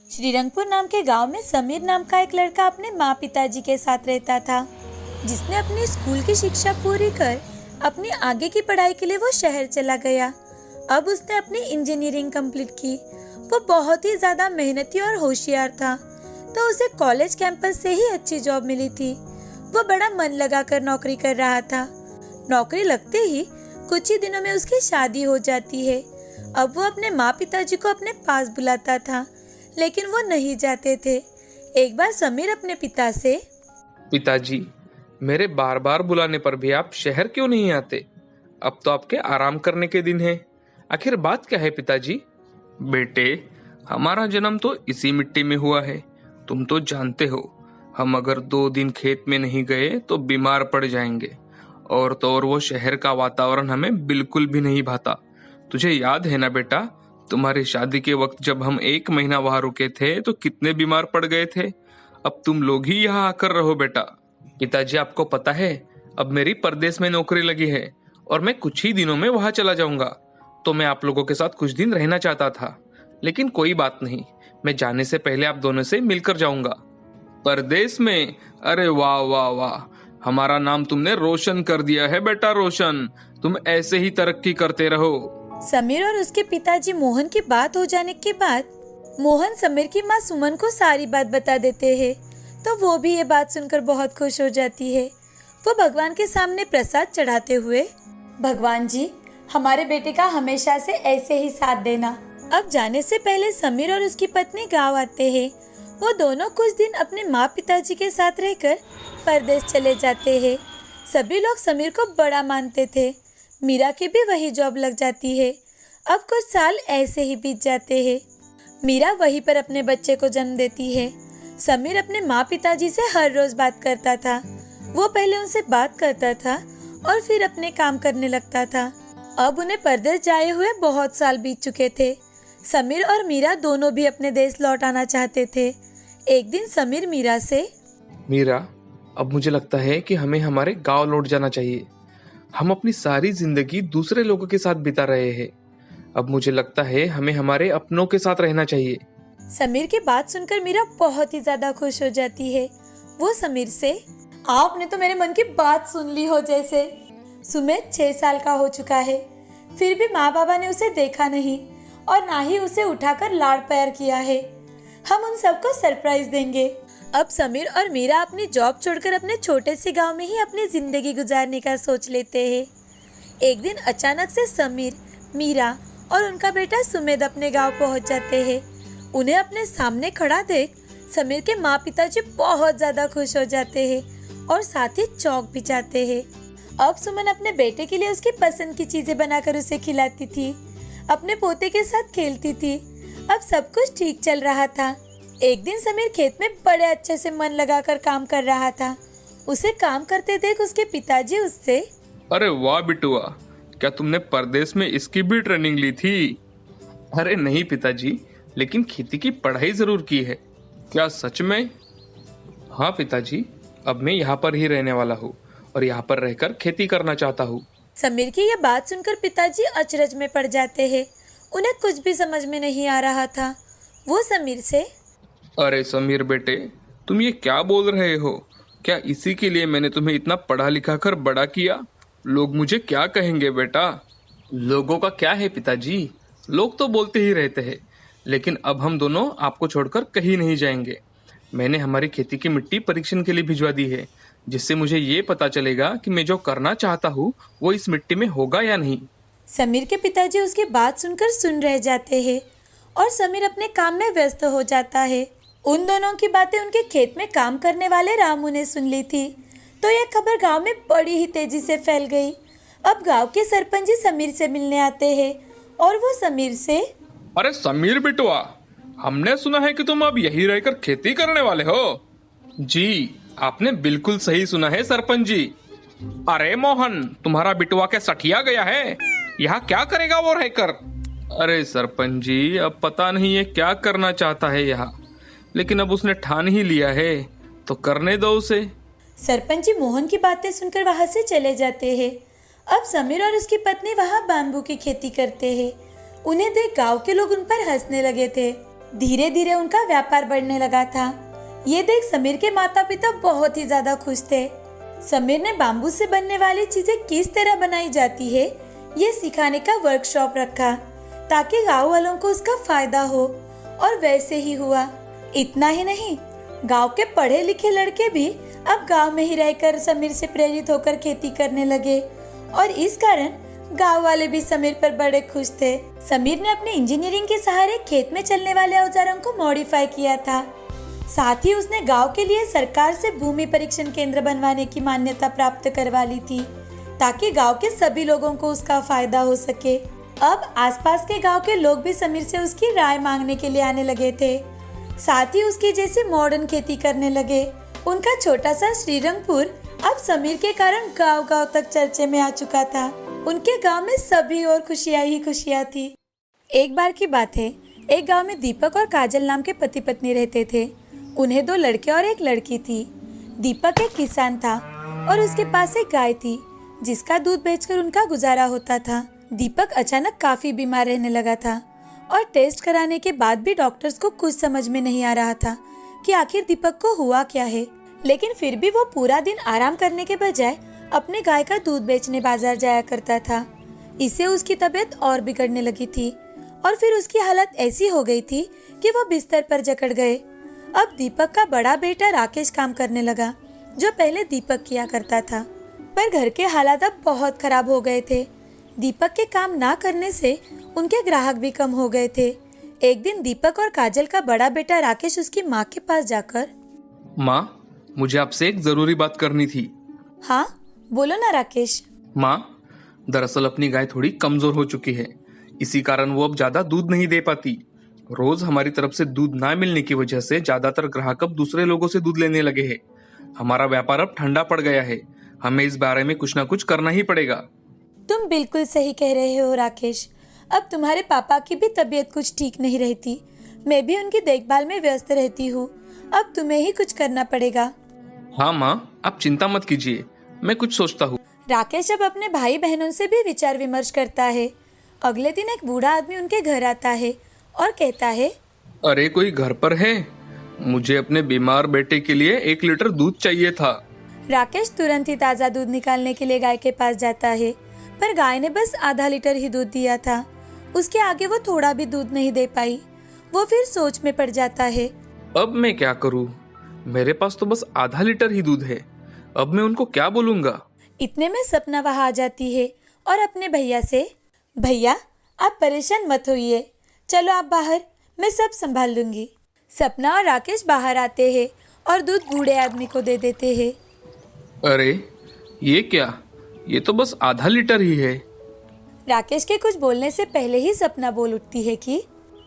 श्रीरंगपुर नाम के गांव में समीर नाम का एक लड़का अपने माँ पिताजी के साथ रहता था, जिसने अपनी स्कूल की शिक्षा पूरी कर अपनी आगे की पढ़ाई के लिए वो शहर चला गया। अब उसने अपनी इंजीनियरिंग कंप्लीट की। वो बहुत ही ज्यादा मेहनती और होशियार था, तो उसे कॉलेज कैंपस से ही अच्छी जॉब मिली थी। वो बड़ा मन लगाकर नौकरी कर रहा था। नौकरी लगते ही कुछ ही दिनों में उसकी शादी हो जाती है। अब वो अपने माँ पिताजी को अपने पास बुलाता था, लेकिन वो नहीं जाते थे। एक बार समीर अपने पिता से, पिताजी, मेरे बार बार बुलाने पर भी आप शहर क्यों नहीं आते? अब तो आपके आराम करने के दिन हैं। आखिर बात क्या है पिताजी? बेटे, हमारा जन्म तो इसी मिट्टी में हुआ है। तुम तो जानते हो, हम अगर 2 दिन खेत में नहीं गए तो बीमार पड़ जाएंगे। और तो और वो शहर का वातावरण हमें बिल्कुल भी नहीं भाता। तुझे याद है ना बेटा, तुम्हारी शादी के वक्त जब हम 1 महीना वहां रुके थे तो कितने बीमार पड़ गए थे। अब तुम लोग ही यहाँ आकर रहो बेटा। पिताजी, आपको पता है, अब मेरी परदेश में नौकरी लगी है और मैं कुछ ही दिनों में वहां चला जाऊंगा। तो मैं आप लोगों के साथ कुछ दिन रहना चाहता था, लेकिन कोई बात नहीं, मैं जाने से पहले आप दोनों से मिलकर जाऊंगा। परदेश में? अरे वाह वाह वाह, हमारा नाम तुमने रोशन कर दिया है बेटा, रोशन। तुम ऐसे ही तरक्की करते रहो। समीर और उसके पिताजी मोहन की बात हो जाने के बाद मोहन समीर की माँ सुमन को सारी बात बता देते हैं, तो वो भी ये बात सुनकर बहुत खुश हो जाती है। वो भगवान के सामने प्रसाद चढ़ाते हुए, भगवान जी, हमारे बेटे का हमेशा से ऐसे ही साथ देना। अब जाने से पहले समीर और उसकी पत्नी गांव आते हैं। वो दोनों कुछ दिन अपने माँ पिताजी के साथ रहकर परदेश चले जाते हैं। सभी लोग समीर को बड़ा मानते थे। मीरा की भी वही जॉब लग जाती है। अब कुछ साल ऐसे ही बीत जाते हैं। मीरा वहीं पर अपने बच्चे को जन्म देती है। समीर अपने माँ पिताजी से हर रोज बात करता था। वो पहले उनसे बात करता था और फिर अपने काम करने लगता था। अब उन्हें परदेश जाए हुए बहुत साल बीत चुके थे। समीर और मीरा दोनों भी अपने देश लौट आना चाहते थे। एक दिन समीर मीरा से, मीरा, अब मुझे लगता है कि हमें हमारे गांव लौट जाना चाहिए। हम अपनी सारी जिंदगी दूसरे लोगों के साथ बिता रहे हैं। अब मुझे लगता है हमें हमारे अपनों के साथ रहना चाहिए। समीर की बात सुनकर मीरा बहुत ही ज्यादा खुश हो जाती है। वो समीर से, आपने तो मेरे मन की बात सुन ली हो जैसे। सुमित 6 साल का हो चुका है, फिर भी माँ बाबा ने उसे देखा नहीं और ना ही उसे उठाकर लाड़ प्यार किया है। हम उन सबको सरप्राइज देंगे। अब समीर और मीरा अपनी जॉब छोड़कर अपने छोटे से गांव में ही अपनी जिंदगी गुजारने का सोच लेते हैं। एक दिन अचानक से समीर, मीरा और उनका बेटा सुमेद अपने गांव पहुंच जाते हैं। उन्हें अपने सामने खड़ा देख समीर के माँ पिताजी बहुत ज्यादा खुश हो जाते हैं और साथ ही चौंक भी जाते हैं। अब सुमन अपने बेटे के लिए उसकी पसंद की चीजें बनाकर उसे खिलाती थी, अपने पोते के साथ खेलती थी। अब सब कुछ ठीक चल रहा था। एक दिन समीर खेत में बड़े अच्छे से मन लगाकर काम कर रहा था। उसे काम करते देख उसके पिताजी उससे, अरे वाह बिटुआ, क्या तुमने परदेश में इसकी भी ट्रेनिंग ली थी? अरे नहीं पिताजी, लेकिन खेती की पढ़ाई जरूर की है। क्या सच में? हाँ पिताजी, अब मैं यहाँ पर ही रहने वाला हूँ और यहाँ पर रहकर खेती करना चाहता हूँ। समीर की यह बात सुनकर पिताजी अचरज में पड़ जाते हैं। उन्हें कुछ भी समझ में नहीं आ रहा था। वो समीर से, अरे समीर बेटे, तुम ये क्या बोल रहे हो? क्या इसी के लिए मैंने तुम्हें इतना पढ़ा लिखा कर बड़ा किया? लोग मुझे क्या कहेंगे बेटा? लोगों का क्या है पिताजी, लोग तो बोलते ही रहते हैं, लेकिन अब हम दोनों आपको छोड़कर कहीं नहीं जाएंगे। मैंने हमारी खेती की मिट्टी परीक्षण के लिए भिजवा दी है, जिससे मुझे ये पता चलेगा कि मैं जो करना चाहता हूँ वो इस मिट्टी में होगा या नहीं। समीर के पिताजी उसकी बात सुनकर सुन रह जाते हैं और समीर अपने काम में व्यस्त हो जाता है। उन दोनों की बातें उनके खेत में काम करने वाले रामू ने सुन ली थी, तो यह खबर गांव में बड़ी ही तेजी से फैल गई। अब गांव के सरपंच जी समीर से मिलने आते हैं और वो समीर से, अरे समीर बिटुआ, हमने सुना है कि तुम अब यही रहकर खेती करने वाले हो। जी, आपने बिल्कुल सही सुना है सरपंच जी। अरे मोहन, तुम्हारा बिटुआ क्या सठिया गया है? यहाँ क्या करेगा वो रहकर? अरे सरपंच जी, अब पता नहीं ये क्या करना चाहता है यहाँ, लेकिन अब उसने ठान ही लिया है तो करने दो उसे। सरपंच जी मोहन की बातें सुनकर वहां से चले जाते हैं। अब समीर और उसकी पत्नी वहां बाम्बू की खेती करते हैं। उन्हें देख गांव के लोग उन पर हंसने लगे थे। धीरे धीरे उनका व्यापार बढ़ने लगा था। ये देख समीर के माता पिता बहुत ही ज्यादा खुश थे। समीर ने बाम्बू से बनने वाली चीजें किस तरह बनाई जाती है ये सिखाने का वर्कशॉप रखा ताकि गांव वालों को उसका फायदा हो, और वैसे ही हुआ। इतना ही नहीं, गांव के पढ़े लिखे लड़के भी अब गांव में ही रहकर समीर से प्रेरित होकर खेती करने लगे, और इस कारण गांव वाले भी समीर पर बड़े खुश थे। समीर ने अपने इंजीनियरिंग के सहारे खेत में चलने वाले औजारों को मॉडिफाई किया था। साथ ही उसने गांव के लिए सरकार से भूमि परीक्षण केंद्र बनवाने की मान्यता प्राप्त करवा ली थी ताकि गांव के सभी लोगों को उसका फायदा हो सके। अब आसपास के गांव के लोग भी समीर से उसकी राय मांगने के लिए आने लगे थे। साथ ही उसकी जैसी मॉडर्न खेती करने लगे। उनका छोटा सा श्रीरंगपुर अब समीर के कारण गांव-गांव तक चर्चे में आ चुका था। उनके गांव में सभी और खुशियां ही खुशियां थी। एक बार की बात है, एक गांव में दीपक और काजल नाम के पति पत्नी रहते थे। उन्हें 2 लड़के और एक लड़की थी। दीपक एक किसान था और उसके पास एक गाय थी जिसका दूध बेचकर उनका गुजारा होता था। दीपक अचानक काफी बीमार रहने लगा था और टेस्ट कराने के बाद भी डॉक्टर्स को कुछ समझ में नहीं आ रहा था कि आखिर दीपक को हुआ क्या है। लेकिन फिर भी वो पूरा दिन आराम करने के बजाय अपने गाय का दूध बेचने बाजार जाया करता था। इससे उसकी तबीयत और बिगड़ने लगी थी और फिर उसकी हालत ऐसी हो गई थी कि वो बिस्तर पर जकड़ गए। अब दीपक का बड़ा बेटा राकेश काम करने लगा, जो पहले दीपक किया करता था। पर घर के हालात अब बहुत खराब हो गए थे। दीपक के काम ना करने से उनके ग्राहक भी कम हो गए थे। एक दिन दीपक और काजल का बड़ा बेटा राकेश उसकी माँ के पास जाकर, माँ, मुझे आपसे एक जरूरी बात करनी थी। हाँ बोलो ना राकेश। माँ, दरअसल अपनी गाय थोड़ी कमजोर हो चुकी है, इसी कारण वो अब ज्यादा दूध नहीं दे पाती। रोज हमारी तरफ से दूध ना मिलने की वजह से ज्यादातर ग्राहक अब दूसरे लोगों से दूध लेने लगे हैं। हमारा व्यापार अब ठंडा पड़ गया है। हमें इस बारे में कुछ ना कुछ करना ही पड़ेगा। तुम बिल्कुल सही कह रहे हो राकेश। अब तुम्हारे पापा की भी तबीयत कुछ ठीक नहीं रहती। मैं भी उनकी देखभाल में व्यस्त रहती हूँ। अब तुम्हें ही कुछ करना पड़ेगा। हाँ माँ, आप चिंता मत कीजिए, मैं कुछ सोचता हूँ। राकेश अब अपने भाई बहनों से भी विचार विमर्श करता है। अगले दिन एक बूढ़ा आदमी उनके घर आता है और कहता है, अरे कोई घर पर है? मुझे अपने बीमार बेटे के लिए 1 लीटर दूध चाहिए था। राकेश तुरंत ही ताज़ा दूध निकालने के लिए गाय के पास जाता है, पर गाय ने बस आधा लीटर ही दूध दिया था। उसके आगे वो थोड़ा भी दूध नहीं दे पाई। वो फिर सोच में पड़ जाता है, अब मैं क्या करूँ? मेरे पास तो बस आधा लीटर ही दूध है। अब मैं उनको क्या बोलूँगा? इतने में सपना वहाँ आ जाती है और अपने भैया से, भैया आप परेशान मत होइए, चलो आप बाहर, मैं सब संभाल लूंगी। सपना और राकेश बाहर आते हैं और दूध बूढ़े आदमी को दे देते हैं। अरे ये क्या? ये तो बस आधा लीटर ही है। राकेश के कुछ बोलने से पहले ही सपना बोल उठती है कि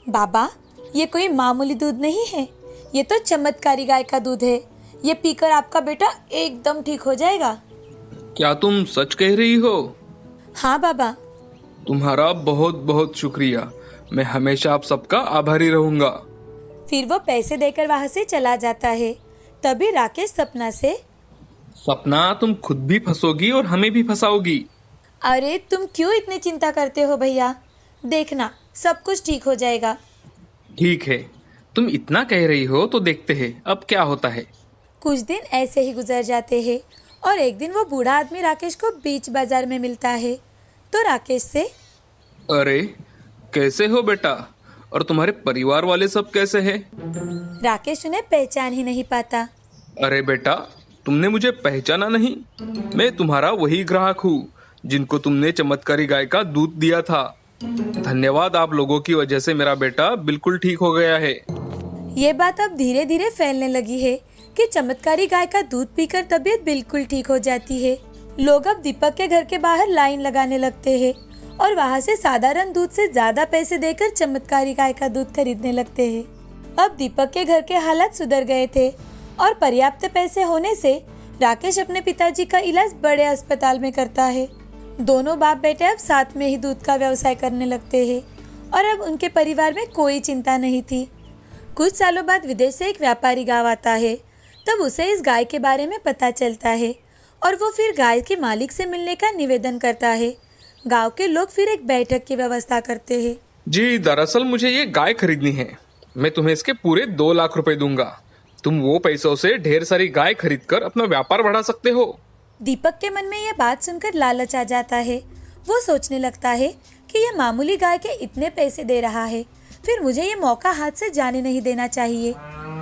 बाबा, ये कोई मामूली दूध नहीं है, ये तो चमत्कारी गाय का दूध है। ये पीकर आपका बेटा एकदम ठीक हो जाएगा। क्या तुम सच कह रही हो? हाँ बाबा। तुम्हारा बहुत बहुत शुक्रिया। मैं हमेशा आप सबका आभारी रहूंगा। फिर वो पैसे देकर वहाँ से चला जाता है। तभी राकेश सपना से, सपना, तुम खुद भी फंसोगी और हमें भी फंसाओगी। अरे तुम क्यों इतनी चिंता करते हो भैया, देखना सब कुछ ठीक हो जाएगा। ठीक है, तुम इतना कह रही हो तो देखते हैं अब क्या होता है। कुछ दिन ऐसे ही गुजर जाते हैं और एक दिन वो बूढ़ा आदमी राकेश को बीच बाजार में मिलता है। तो राकेश से, अरे कैसे हो बेटा? और तुम्हारे परिवार वाले सब कैसे हैं? राकेश उन्हें पहचान ही नहीं पाता। अरे बेटा, तुमने मुझे पहचाना नहीं? मैं तुम्हारा वही ग्राहक हूँ जिनको तुमने चमत्कारी गाय का दूध दिया था। धन्यवाद, आप लोगों की वजह से मेरा बेटा बिल्कुल ठीक हो गया है। ये बात अब धीरे धीरे फैलने लगी है कि चमत्कारी गाय का दूध पीकर तबीयत बिल्कुल ठीक हो जाती है। लोग अब दीपक के घर के बाहर लाइन लगाने लगते हैं और वहाँ से साधारण दूध से ज्यादा पैसे देकर चमत्कारी गाय का दूध खरीदने लगते हैं। अब दीपक के घर के हालात सुधर गए थे और पर्याप्त पैसे होने से राकेश अपने पिताजी का इलाज बड़े अस्पताल में करता है। दोनों बाप बेटे अब साथ में ही दूध का व्यवसाय करने लगते हैं और अब उनके परिवार में कोई चिंता नहीं थी। कुछ सालों बाद विदेश से एक व्यापारी गाँव आता है। तब उसे इस गाय के बारे में पता चलता है और वो फिर गाय के मालिक से मिलने का निवेदन करता है। गांव के लोग फिर एक बैठक की व्यवस्था करते हैं। जी, दरअसल मुझे ये गाय खरीदनी है। मैं तुम्हें इसके पूरे 2 लाख रुपए दूंगा। तुम वो पैसों से ढेर सारी गाय खरीद कर अपना व्यापार बढ़ा सकते हो। दीपक के मन में यह बात सुनकर लालच आ जाता है। वो सोचने लगता है कि यह मामूली गाय के इतने पैसे दे रहा है, फिर मुझे ये मौका हाथ से जाने नहीं देना चाहिए।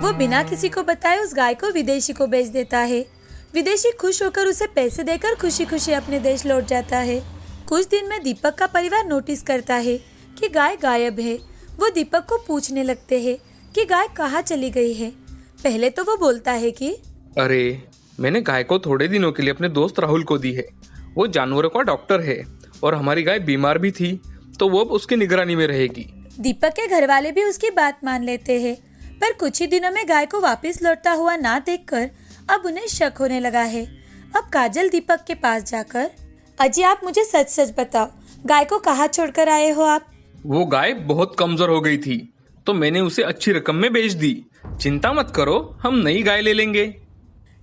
वो बिना किसी को बताए उस गाय को विदेशी को बेच देता है। विदेशी खुश होकर उसे पैसे देकर खुशी खुशी अपने देश लौट जाता है। कुछ दिन में दीपक का परिवार नोटिस करता है कि गाय गायब है। वो दीपक को पूछने लगते हैं कि गाय कहाँ चली गई है। पहले तो वो बोलता है कि अरे, मैंने गाय को थोड़े दिनों के लिए अपने दोस्त राहुल को दी है। वो जानवरों का डॉक्टर है और हमारी गाय बीमार भी थी, तो वो अब उसकी निगरानी में रहेगी। दीपक के घर वाले भी उसकी बात मान लेते हैं, पर कुछ ही दिनों में गाय को वापस लौटता हुआ ना देखकर अब उन्हें शक होने लगा है। अब काजल दीपक के पास जाकर, अजी आप मुझे सच सच बताओ, गाय को कहाँ छोड़कर आए हो आप? वो गाय बहुत कमजोर हो गई थी, तो मैंने उसे अच्छी रकम में बेच दी। चिंता मत करो, हम नई गाय ले लेंगे।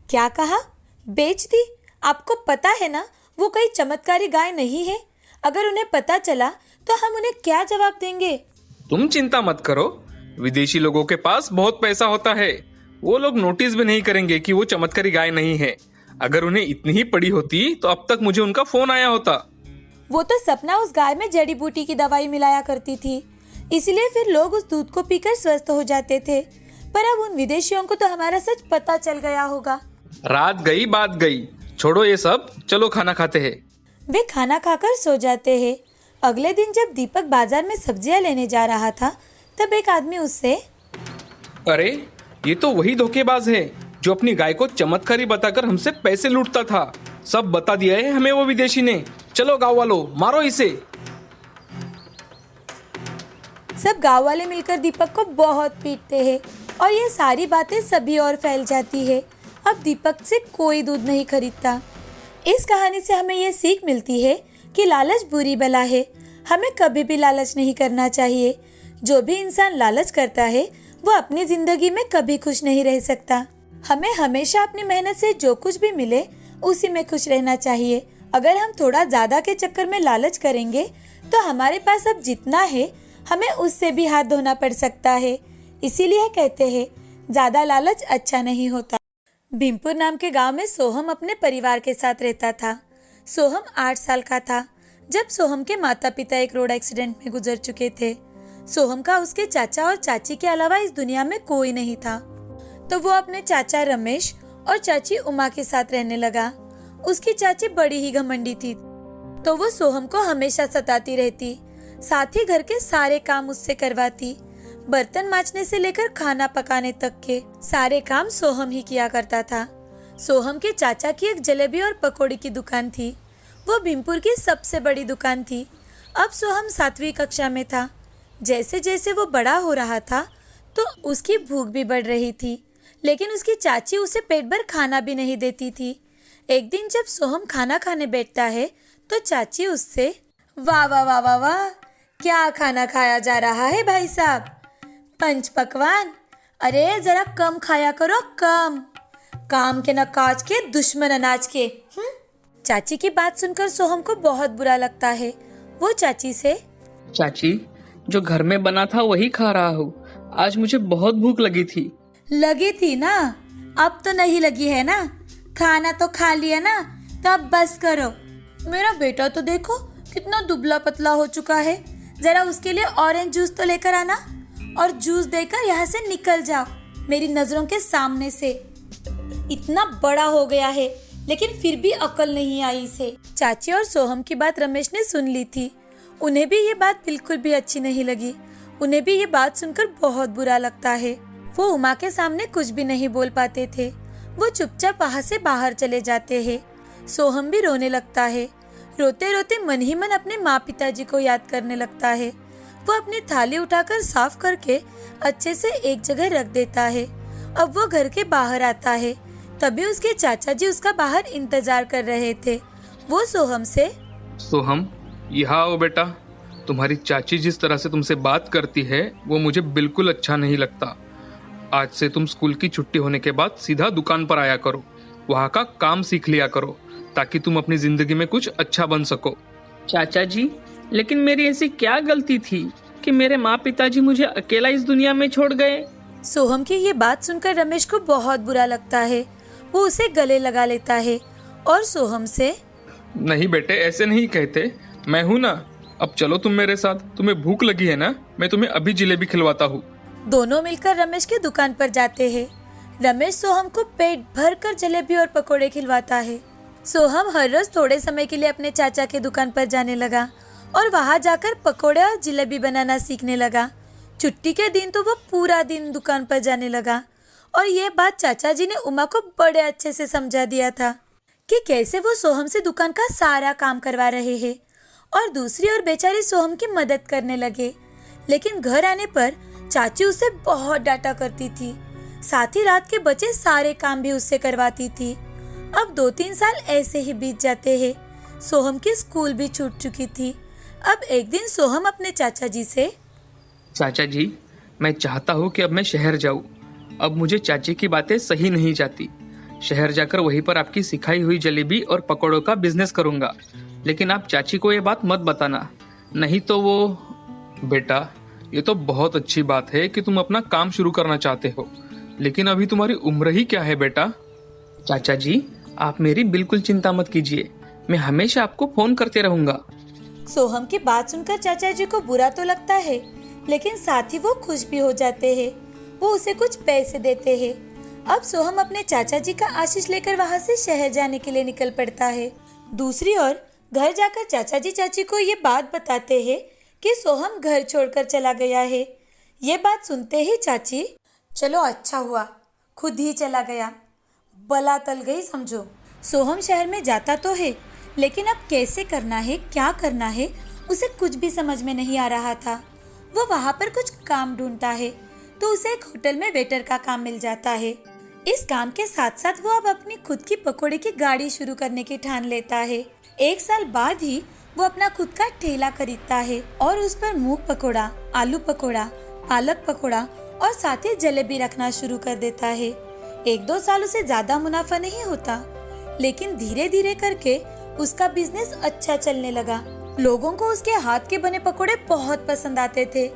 क्या कहा? बेच दी? आपको पता है ना वो कोई चमत्कारी गाय नहीं है। अगर उन्हें पता चला तो हम उन्हें क्या जवाब देंगे? तुम चिंता मत करो, विदेशी लोगों के पास बहुत पैसा होता है। वो लोग नोटिस भी नहीं करेंगे कि वो चमत्कारी गाय नहीं है। अगर उन्हें इतनी ही पड़ी होती तो अब तक मुझे उनका फोन आया होता। वो तो सपना उस गाय में जड़ी बूटी की दवाई मिलाया करती थी, इसलिए फिर लोग उस दूध को पीकर स्वस्थ हो जाते थे। पर अब उन विदेशियों को तो हमारा सच पता चल गया होगा। रात गई बात गई, छोड़ो ये सब, चलो खाना खाते हैं। वे खाना खाकर सो जाते हैं। अगले दिन जब दीपक बाजार में सब्जियां लेने जा रहा था, तब एक आदमी उससे, अरे, ये तो वही धोखेबाज है जो अपनी गाय को चमत्कारी बताकर हमसे पैसे लूटता था। सब बता दिया है हमें वो विदेशी ने। चलो गाँव वालों, मारो इसे। सब गांव वाले मिलकर दीपक को बहुत पीटते हैं और ये सारी बातें सभी और फैल जाती है। अब दीपक से कोई दूध नहीं खरीदता। इस कहानी से हमें ये सीख मिलती है कि लालच बुरी बला है। हमें कभी भी लालच नहीं करना चाहिए। जो भी इंसान लालच करता है वो अपनी जिंदगी में कभी खुश नहीं रह सकता। हमें हमेशा अपनी मेहनत से जो कुछ भी मिले उसी में खुश रहना चाहिए। अगर हम थोड़ा ज्यादा के चक्कर में लालच करेंगे तो हमारे पास अब जितना है हमें उससे भी हाथ धोना पड़ सकता है। इसीलिए कहते हैं ज्यादा लालच अच्छा नहीं होता। भीमपुर नाम के गांव में सोहम अपने परिवार के साथ रहता था। सोहम 8 साल का था जब सोहम के माता पिता एक रोड एक्सीडेंट में गुजर चुके थे। सोहम का उसके चाचा और चाची के अलावा इस दुनिया में कोई नहीं था, तो वो अपने चाचा रमेश और चाची उमा के साथ रहने लगा। उसकी चाची बड़ी ही घमंडी थी, तो वो सोहम को हमेशा सताती रहती। साथ ही घर के सारे काम उससे करवाती। बर्तन मांजने से लेकर खाना पकाने तक के सारे काम सोहम ही किया करता था। सोहम के चाचा की एक जलेबी और पकौड़ी की दुकान थी। वो भीमपुर की सबसे बड़ी दुकान थी। अब सोहम 7वीं कक्षा में था। जैसे जैसे वो बड़ा हो रहा था तो उसकी भूख भी बढ़ रही थी, लेकिन उसकी चाची उसे पेट भर खाना भी नहीं देती थी। एक दिन जब सोहम खाना खाने बैठता है तो चाची उससे, वाह वाह वाह वाह वाह, क्या खाना खाया जा रहा है भाई साहब, पंच पकवान। अरे जरा कम खाया करो, कम। काम के न काज के, दुश्मन अनाज के। चाची की बात सुनकर सोहम को बहुत बुरा लगता है। वो चाची से, चाची, जो घर में बना था वही खा रहा हूँ। आज मुझे बहुत भूख लगी थी। लगी थी ना, अब तो नहीं लगी है ना। खाना तो खा लिया ना, तो अब बस करो। मेरा बेटा तो देखो कितना दुबला पतला हो चुका है। जरा उसके लिए ऑरेंज जूस तो लेकर आना और जूस देकर यहाँ से निकल जाओ मेरी नजरों के सामने से। इतना बड़ा हो गया है लेकिन फिर भी अकल नहीं आई इसे। चाची और सोहम की बात रमेश ने सुन ली थी। उन्हें भी ये बात बिल्कुल भी अच्छी नहीं लगी। उन्हें भी ये बात सुनकर बहुत बुरा लगता है। वो उमा के सामने कुछ भी नहीं बोल पाते थे। वो चुपचाप वहाँ से बाहर चले जाते हैं। सोहम भी रोने लगता है। रोते रोते मन ही मन अपने माँ पिताजी को याद करने लगता है। वो अपनी थाली उठाकर साफ करके अच्छे से एक जगह रख देता है। अब वो घर के बाहर आता है, तभी उसके चाचा जी उसका बाहर इंतजार कर रहे थे। वो सोहम से, सोहम, यहाँ आओ बेटा। तुम्हारी चाची जिस तरह से तुमसे बात करती है वो मुझे बिल्कुल अच्छा नहीं लगता। आज से तुम स्कूल की छुट्टी होने के बाद सीधा दुकान पर आया करो। वहाँ का काम सीख लिया करो ताकि तुम अपनी जिंदगी में कुछ अच्छा बन सको। चाचा जी, लेकिन मेरी ऐसी क्या गलती थी कि मेरे माँ पिताजी मुझे अकेला इस दुनिया में छोड़ गए। सोहम की ये बात सुनकर रमेश को बहुत बुरा लगता है। वो उसे गले लगा लेता है और सोहम से, नहीं बेटे, ऐसे नहीं कहते, मैं हूं ना। अब चलो तुम मेरे साथ, तुम्हें भूख लगी है ना, मैं तुम्हें अभी जलेबी खिलवाता हूँ। दोनों मिलकर रमेश की दुकान पर जाते हैं। रमेश सोहम को पेट भर कर जलेबी और पकोड़े खिलवाता है। सोहम हर रोज थोड़े समय के लिए अपने चाचा के दुकान पर जाने लगा और वहां जाकर पकोड़े और जलेबी बनाना सीखने लगा। छुट्टी के दिन तो वो पूरा दिन दुकान पर जाने लगा और ये बात चाचा जी ने उमा को बड़े अच्छे से समझा दिया था कि कैसे वो सोहम से दुकान का सारा काम करवा रहे हैं और दूसरी ओर बेचारे सोहम की मदद करने लगे। लेकिन घर आने पर चाची उसे बहुत डांटा करती थी, साथ ही रात के बचे सारे काम भी उससे करवाती थी। अब 2-3 साल ऐसे ही बीत जाते हैं। सोहम की स्कूल भी छूट चुकी थी। अब एक दिन सोहम अपने चाचा जी से, चाचा जी, मैं चाहता हूँ कि अब मैं शहर जाऊँ। अब मुझे चाची की बातें सही नहीं जाती। शहर जाकर वहीं पर आपकी सिखाई हुई जलेबी और पकौड़ों का बिजनेस करूँगा, लेकिन आप चाची को ये बात मत बताना, नहीं तो वो। बेटा, ये तो बहुत अच्छी बात है कि तुम अपना काम शुरू करना चाहते हो, लेकिन अभी तुम्हारी उम्र ही क्या है बेटा। चाचा जी, आप मेरी बिल्कुल चिंता मत कीजिए, मैं हमेशा आपको फोन करते रहूंगा। सोहम की बात सुनकर चाचा जी को बुरा तो लगता है, लेकिन साथ ही वो खुश भी हो जाते हैं। वो उसे कुछ पैसे देते हैं। अब सोहम अपने चाचा जी का आशीष लेकर वहाँ से शहर जाने के लिए निकल पड़ता है। दूसरी ओर घर जाकर चाचा जी चाची को ये बात बताते हैं कि सोहम घर छोड़कर चला गया है। ये बात सुनते ही चाची, चलो अच्छा हुआ, खुद ही चला गया, बला टल गई समझो। सोहम शहर में जाता तो है, लेकिन अब कैसे करना है, क्या करना है, उसे कुछ भी समझ में नहीं आ रहा था। वो वहाँ पर कुछ काम ढूंढता है तो उसे एक होटल में वेटर का काम मिल जाता है। इस काम के साथ साथ वो अब अपनी खुद की पकोड़े की गाड़ी शुरू करने की ठान लेता है। 1 साल बाद ही वो अपना खुद का ठेला खरीदता है और उस पर मूंग पकोड़ा, आलू पकोड़ा, पालक पकोड़ा और साथ ही जलेबी रखना शुरू कर देता है। 1-2 सालों से ज्यादा मुनाफा नहीं होता, लेकिन धीरे धीरे करके उसका बिजनेस अच्छा चलने लगा। लोगों को उसके हाथ के बने पकोड़े बहुत पसंद आते थे।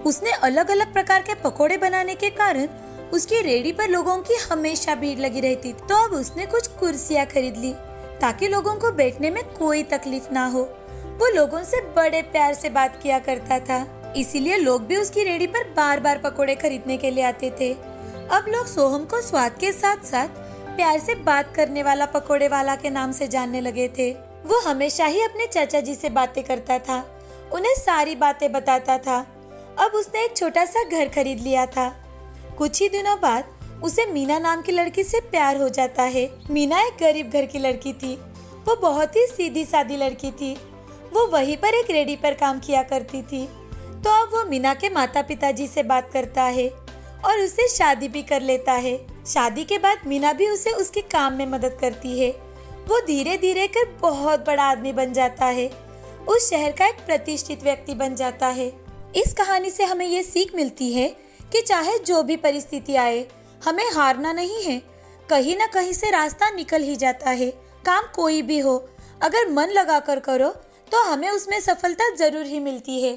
उसने अलग अलग प्रकार के पकोड़े बनाने के कारण उसकी रेहड़ी पर लोगों की हमेशा भीड़ लगी रहती थी। तो अब उसने कुछ कुर्सियां खरीद ली ताकि लोगों को बैठने में कोई तकलीफ ना हो। वो लोगों से बड़े प्यार से बात किया करता था, इसीलिए लोग भी उसकी रेहड़ी पर बार बार पकोड़े खरीदने के लिए आते थे। अब लोग सोहम को स्वाद के साथ साथ प्यार से बात करने वाला पकोड़े वाला के नाम से जानने लगे थे। वो हमेशा ही अपने चाचा जी से बातें करता था, उन्हें सारी बातें बताता था। अब उसने एक छोटा सा घर खरीद लिया था। कुछ ही दिनों बाद उसे मीना नाम की लड़की से प्यार हो जाता है। मीना एक गरीब घर की लड़की थी। वो बहुत ही सीधी सादी लड़की थी। वो वहीं पर एक रेहड़ी पर काम किया करती थी। तो अब वो मीना के माता पिताजी से बात करता है और उससे शादी भी कर लेता है। शादी के बाद मीना भी उसे उसके काम में मदद करती है। वो धीरे धीरे कर बहुत बड़ा आदमी बन जाता है, उस शहर का एक प्रतिष्ठित व्यक्ति बन जाता है। इस कहानी से हमें ये सीख मिलती है कि चाहे जो भी परिस्थिति आए, हमें हारना नहीं है। कहीं ना कहीं से रास्ता निकल ही जाता है। काम कोई भी हो, अगर मन लगा कर करो तो हमें उसमें सफलता जरूर ही मिलती है।